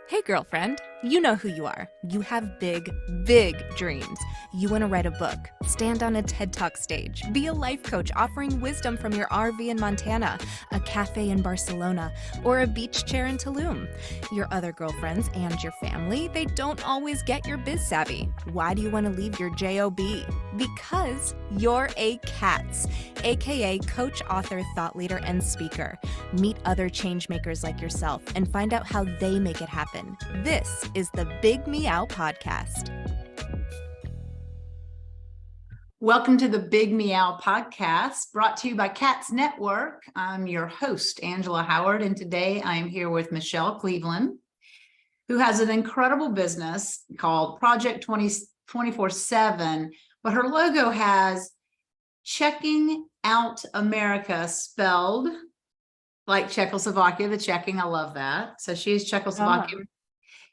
Hey, girlfriend, you know who you are. You have big, big dreams. You want to write a book, stand on a TED Talk stage, be a life coach offering wisdom from your RV in Montana, a cafe in Barcelona, or a beach chair in Tulum. Your other girlfriends and your family, they don't always get your biz savvy. Why do you want to leave your JOB? Because you're a C.A.T.S, aka coach, author, thought leader, and speaker. Meet other change makers like yourself and find out how they make it happen. This is the Big Meow podcast. Welcome to the Big Meow podcast, brought to you by C.A.T.S Network. I'm your host, Angela Howard, and today I am here with Michelle Cleveland, who has an incredible business called Project 24/7, but her logo has Checking Out America spelled like Czechoslovakia, the checking. I love that. So she is Czechoslovakian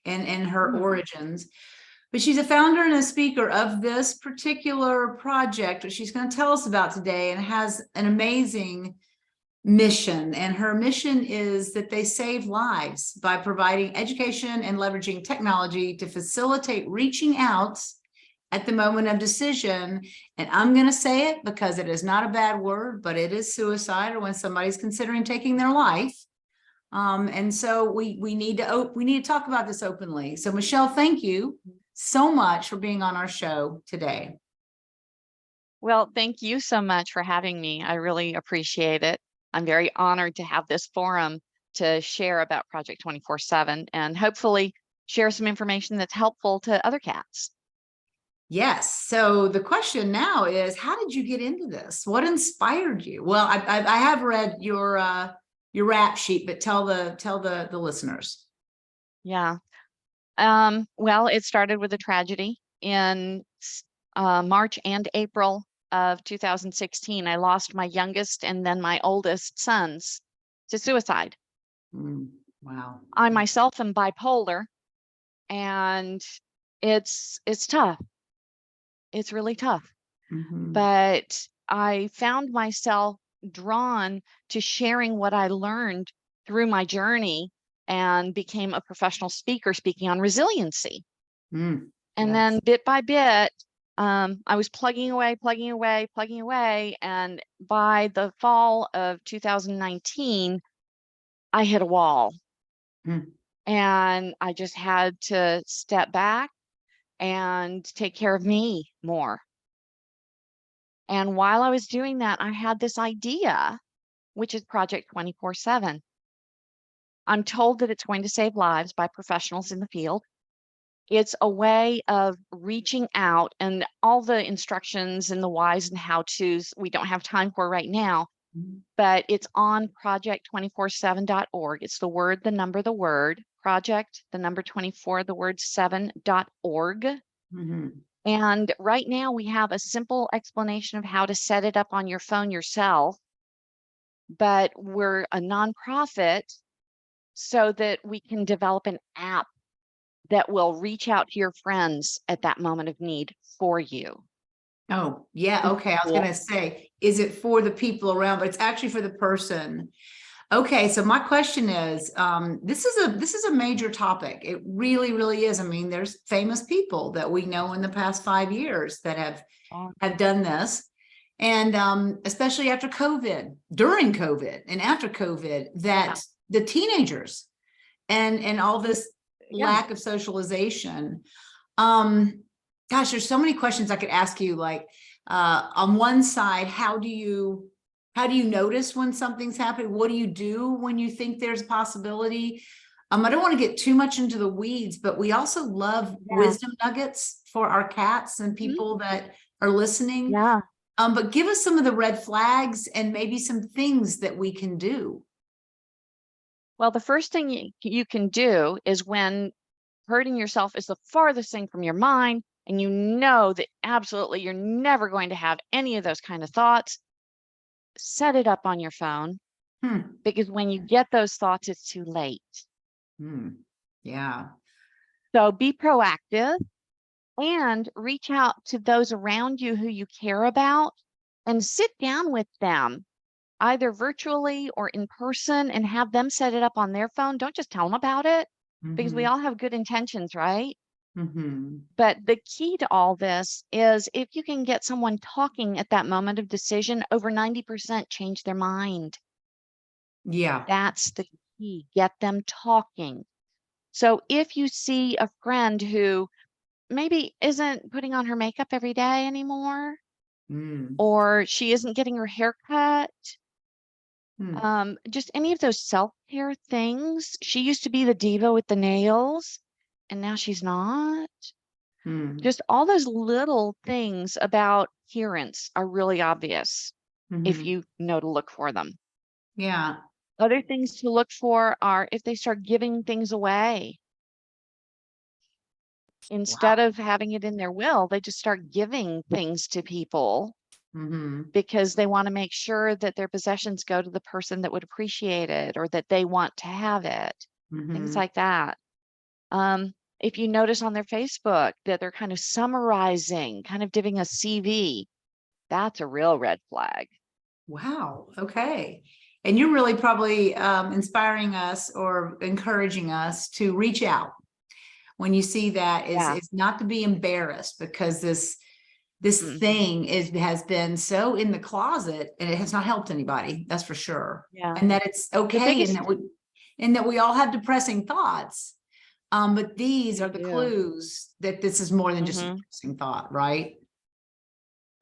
in her origins. But she's a founder and a speaker of this particular project, which she's going to tell us about today, and has an amazing mission. And her mission is that they save lives by providing education and leveraging technology to facilitate reaching out at the moment of decision. And I'm going to say it because it is not a bad word, but it is suicide, or when somebody's considering taking their life. And so we need to talk about this openly. So Michelle, thank you so much for being on our show today. Well, thank you so much for having me. I really appreciate it. I'm very honored to have this forum to share about Project 24/7 and hopefully share some information that's helpful to other cats. Yes. So the question now is, how did you get into this? What inspired you? Well, I have read your rap sheet, but tell the listeners. Yeah. Well, it started with a tragedy in March and April of 2016. I lost my youngest and then my oldest sons to suicide. Wow. I myself am bipolar, and it's tough. It's really tough. But I found myself drawn to sharing what I learned through my journey and became a professional speaker speaking on resiliency. And then bit by bit, I was plugging away. And by the fall of 2019, I hit a wall. And I just had to step back and take care of me more. And while I was doing that, I had this idea, which is Project 24/7. I'm told that it's going to save lives by professionals in the field. It's a way of reaching out, and all the instructions and the whys and how-tos we don't have time for right now, but it's on project247.org. It's the word, the number, the word, project, the number 24, the word 7.org. And right now we have a simple explanation of how to set it up on your phone yourself, but we're a nonprofit so that we can develop an app that will reach out to your friends at that moment of need for you. Oh, yeah. Okay. I was going to say, is it for the people around, but it's actually for the person. Okay. So my question is, this is a major topic. It really, really is. I mean, there's famous people that we know in the past 5 years that have done this. And especially after COVID, during COVID and after COVID, that the teenagers and all this lack of socialization. Gosh, there's so many questions I could ask you. Like, on one side, how do you notice when something's happening? What do you do when you think there's a possibility? I don't want to get too much into the weeds, but we also love wisdom nuggets for our cats and people that are listening. But give us some of the red flags and maybe some things that we can do. Well, the first thing you can do is, when hurting yourself is the farthest thing from your mind, and you know that absolutely you're never going to have any of those kind of thoughts, set it up on your phone, because when you get those thoughts, it's too late. Yeah. So be proactive and reach out to those around you who you care about and sit down with them, either virtually or in person, and have them set it up on their phone. Don't just tell them about it. because we all have good intentions, right? Mm-hmm. But the key to all this is if you can get someone talking at that moment of decision, over 90% change their mind. Yeah. That's the key. Get them talking. So if you see a friend who maybe isn't putting on her makeup every day anymore, Mm. or she isn't getting her hair cut, Mm. just any of those self-care things. She used to be the diva with the nails, and now she's not. Mm. Just all those little things about appearance are really obvious if Mm-hmm. you know to look for them. Yeah. Other things to look for are if they start giving things away. Instead Wow. of having it in their will, they just start giving things to people Mm-hmm. because they want to make sure that their possessions go to the person that would appreciate it or that they want to have it. Things Mm-hmm. like that. If you notice on their Facebook that they're kind of summarizing, kind of giving a CV, that's a real red flag. Wow. Okay. And you're really probably inspiring us or encouraging us to reach out when you see that Yeah. is not to be embarrassed because this Mm. thing has been so in the closet and it has not helped anybody. That's for sure. Yeah. And that it's The okay biggest, and that we all have depressing thoughts. But these we are the do. clues that this is more than just a Mm-hmm. depressing thought, right?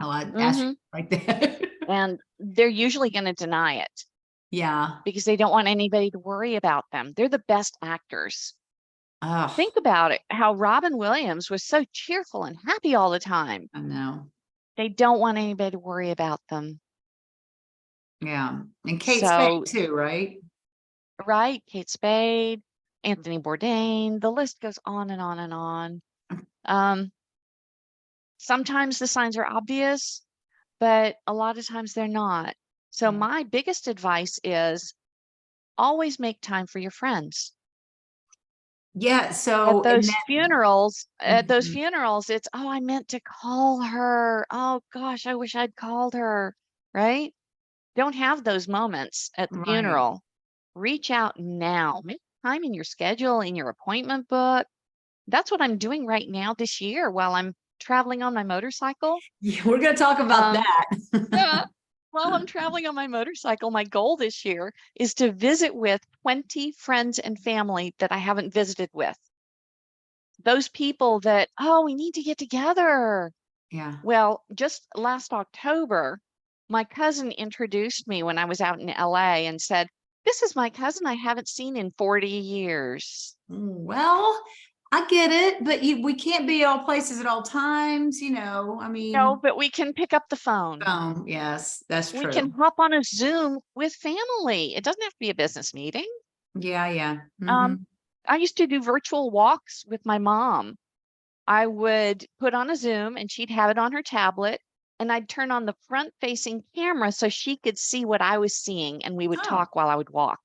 Oh, I asked Mm-hmm. you right there. And they're usually going to deny it Yeah. because they don't want anybody to worry about them. They're the best actors. Oh, Think about it, how Robin Williams was so cheerful and happy all the time. I know. They don't want anybody to worry about them. Yeah. And Kate Spade So, too, right? right, Kate Spade, Anthony Bourdain, the list goes on and on and on. Sometimes the signs are obvious, but a lot of times they're not. So Yeah. my biggest advice is always make time for your friends. Yeah. At So, and those funerals, at those then, funerals, it's, oh, I meant to call her. Oh gosh, I wish I'd called her, right? Don't have those moments at the right. funeral. Reach out now. Make time in your schedule, in your appointment book. That's what I'm doing right now this year while I'm traveling on my motorcycle. Yeah, we're going to talk about Um, that. yeah, while I'm traveling on my motorcycle, my goal this year is to visit with 20 friends and family that I haven't visited with. Those people that, oh, we need to get together. Yeah. Well, just last October, my cousin introduced me when I was out in LA and said, this is my cousin I haven't seen in 40 years. Well, I get it, but we can't be all places at all times, I No, mean, but we can pick up the phone. yes, that's We can true. hop on a Zoom with family. It doesn't have to be a business meeting. Yeah, yeah. Um, Mm-hmm. I used to do virtual walks with my mom. I would put on a Zoom and she'd have it on her tablet, and I'd turn on the front facing camera so she could see what I was seeing and we would Oh, talk while I would walk.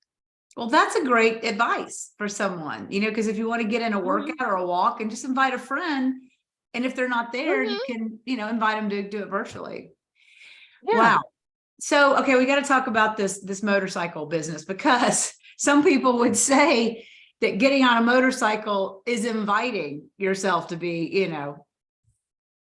well, that's a great advice for someone, because if you want to get in a Hmm. workout or a walk and just invite a friend, and if they're not there, you Hmm. can, invite them to do it virtually. Yeah. Wow. So, okay, we got to talk about this motorcycle business because some people would say that getting on a motorcycle is inviting yourself to be,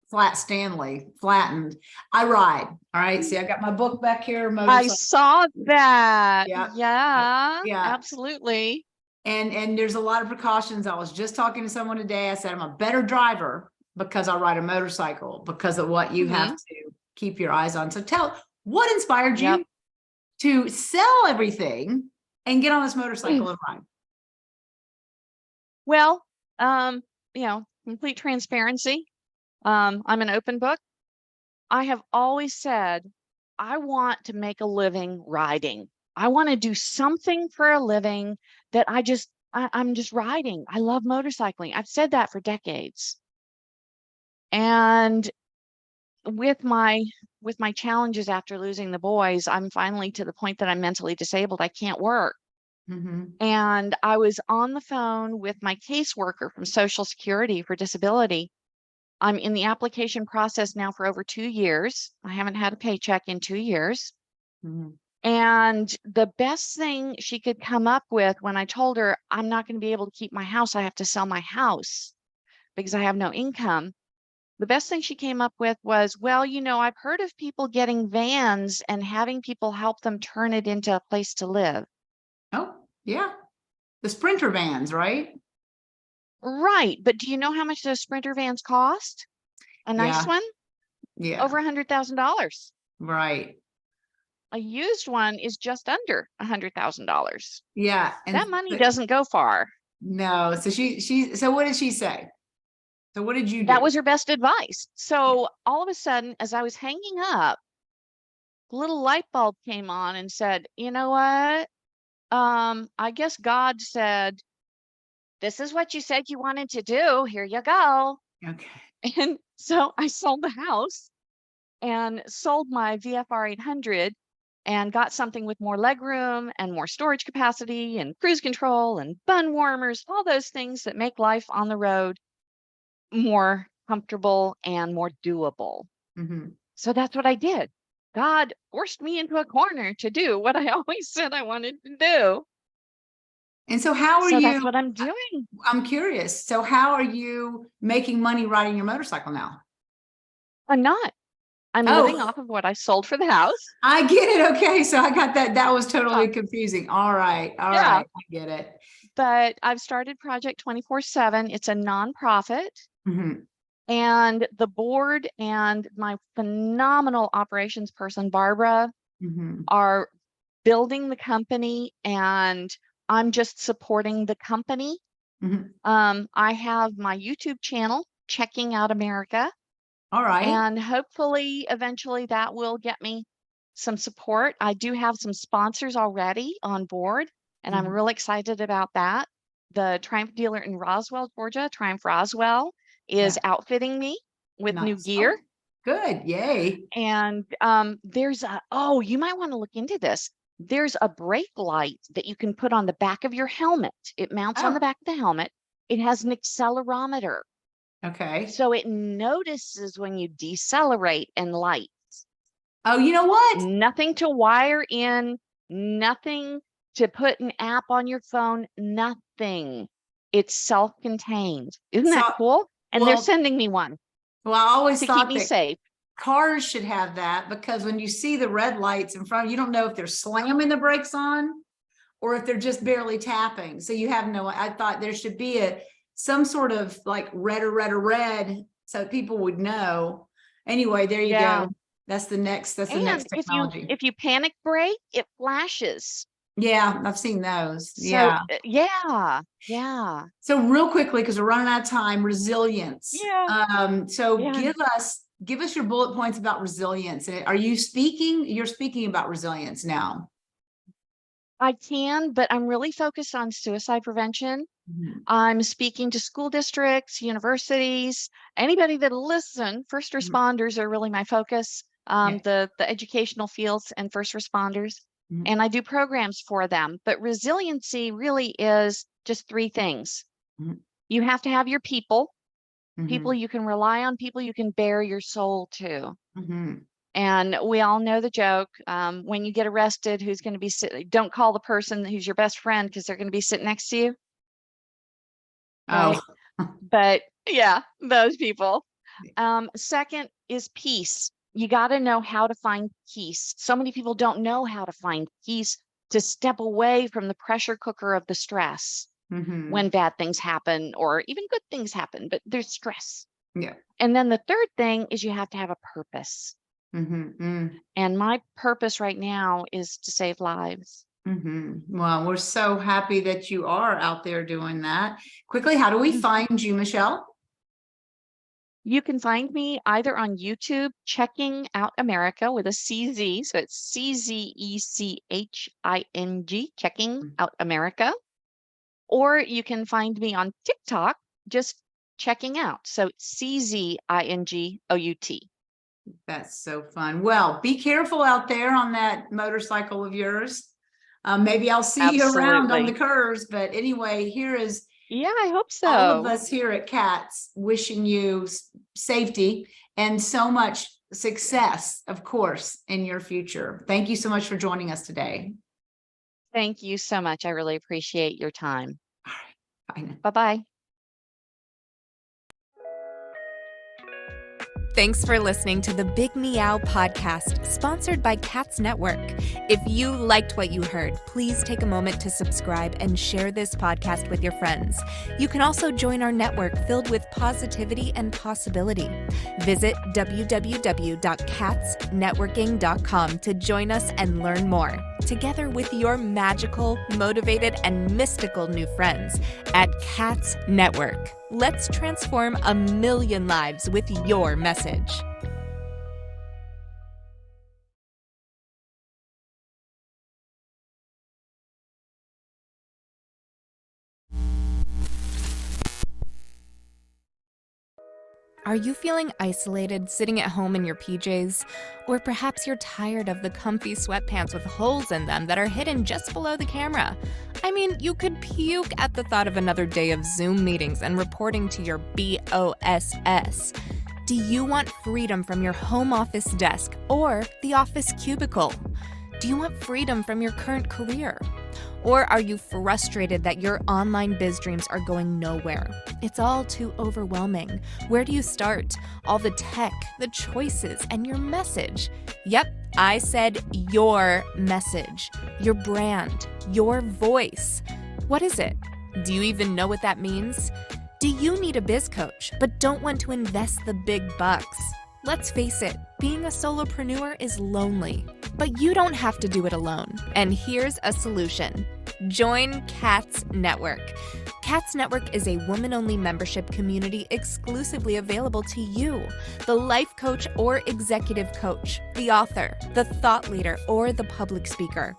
flattened. I ride. All right. See, I got my book back here, I motorcycle. saw that. Yeah. Yeah, Yeah. absolutely. And there's a lot of precautions. I was just talking to someone today. I said, I'm a better driver because I ride a motorcycle because of what you have Hmm. to keep your eyes on. So what inspired Yep. you to sell everything and get on this motorcycle and ride? Well, complete transparency. I'm an open book. I have always said I want to make a living riding. I want to do something for a living that I'm just riding. I love motorcycling. I've said that for decades. And with my with my challenges after losing the boys, I'm finally to the point that I'm mentally disabled. I can't work. Mm-hmm. And I was on the phone with my caseworker from Social Security for disability. I'm in the application process now for over 2 years. I haven't had a paycheck in 2 years. Mm-hmm. And the best thing she could come up with when I told her I'm not going to be able to keep my house, I have to sell my house because I have no income. The best thing she came up with was, well, I've heard of people getting vans and having people help them turn it into a place to live. Oh, yeah. The Sprinter vans, right? Right. But do you know how much those Sprinter vans cost? A nice Yeah. one? Yeah. Over $100,000. Right. A used one is just under $100,000. Yeah. That money doesn't go far. No. So so what did she say? So what did you That do? was her best advice. So all of a sudden, as I was hanging up, the little light bulb came on and said, you know what? I guess God said, this is what you said you wanted to do. Here you go. Okay. And so I sold the house and sold my VFR 800 and got something with more legroom and more storage capacity and cruise control and bun warmers, all those things that make life on the road more comfortable and more doable. Mm-hmm. So that's what I did. God forced me into a corner to do what I always said I wanted to do. And so how are So you? that's what I'm doing. I'm curious. So how are you making money riding your motorcycle now? I'm not. I'm living off of what I sold for the house. I get it. Okay. So I got that. That was Yeah. totally confusing. All right. All Yeah. right. I get it. But I've started Project 24/7. It's a nonprofit. Mm-hmm. And the board and my phenomenal operations person, Barbara, Mm-hmm. are building the company, and I'm just supporting the company. Mm-hmm. I have my YouTube channel, Checking Out America. All right. And hopefully, eventually, that will get me some support. I do have some sponsors already on board, and I'm real excited about that. The Triumph dealer in Roswell, Georgia, Triumph Roswell, is outfitting me with new Nice. gear. Oh, good. Yay. And there's you might want to look into this. There's a brake light that you can put on the back of your helmet. It mounts on the back of the helmet. It has an accelerometer. Okay. So it notices when you decelerate and lights. Oh, you know what? Nothing to wire in, nothing to put an app on your phone, nothing. It's self-contained. Isn't that cool? And they're sending me one. Well, I always to thought keep me safe. Cars should have that, because when you see the red lights in front, you don't know if they're slamming the brakes on or if they're just barely tapping. So you have I thought there should be some sort of like red, so people would know. Anyway, there you go. That's the next technology. If you panic brake, it flashes. Yeah, I've seen those. So, yeah. So real quickly, because we're running out of time, resilience. Yeah. So give us your bullet points about resilience. You're speaking about resilience now. I can, but I'm really focused on suicide prevention. I'm speaking to school districts, universities, anybody that'll listen. First responders are really my focus. The educational fields and first responders. And I do programs for them. But resiliency really is just three things. You have to have your people you can rely on, people you can bare your soul to. And we all know the joke. When you get arrested, who's going to be sitting? Don't call the person who's your best friend, because they're going to be sitting next to you. Right? But yeah, those people. Second is peace. You got to know how to find peace. So many people don't know how to find peace, to step away from the pressure cooker of the stress when bad things happen, or even good things happen, but there's stress. Yeah. And then the third thing is you have to have a purpose. And my purpose right now is to save lives. Well, we're so happy that you are out there doing that. Quickly, how do we find you, Michelle? You can find me either on YouTube, Checking Out America with a CZ. So it's CZECHING, Checking Out America. Or you can find me on TikTok, just Checking Out. So CZINGOUT. That's so fun. Well, be careful out there on that motorcycle of yours. Maybe I'll see you around on the curves. But anyway, here is I hope so. All of us here at C.A.T.S wishing you safety and so much success, of course, in your future. Thank you so much for joining us today. Thank you so much. I really appreciate your time. All right. Bye now. Bye-bye. Thanks for listening to the Big Meow podcast, sponsored by C.A.T.S Network. If you liked what you heard, please take a moment to subscribe and share this podcast with your friends. You can also join our network filled with positivity and possibility. Visit www.catsnetworking.com to join us and learn more, together with your magical, motivated, and mystical new friends at C.A.T.S Network. Let's transform 1 million lives with your message. Are you feeling isolated, sitting at home in your PJs? Or perhaps you're tired of the comfy sweatpants with holes in them that are hidden just below the camera? I mean, you could puke at the thought of another day of Zoom meetings and reporting to your BOSS. Do you want freedom from your home office desk or the office cubicle? Do you want freedom from your current career? Or are you frustrated that your online biz dreams are going nowhere? It's all too overwhelming. Where do you start? All the tech, the choices, and your message. Yep, I said your message, your brand, your voice. What is it? Do you even know what that means? Do you need a biz coach but don't want to invest the big bucks? Let's face it, being a solopreneur is lonely, but you don't have to do it alone. And here's a solution. Join C.A.T.S Network. C.A.T.S Network is a woman-only membership community exclusively available to you, the life coach or executive coach, the author, the thought leader, or the public speaker.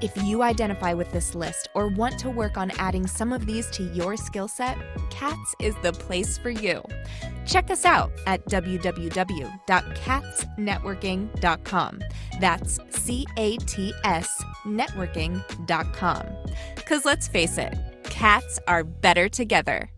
If you identify with this list or want to work on adding some of these to your skill set, C.A.T.S is the place for you. Check us out at www.catsnetworking.com. That's C.A.T.S networking.com. Because let's face it, cats are better together.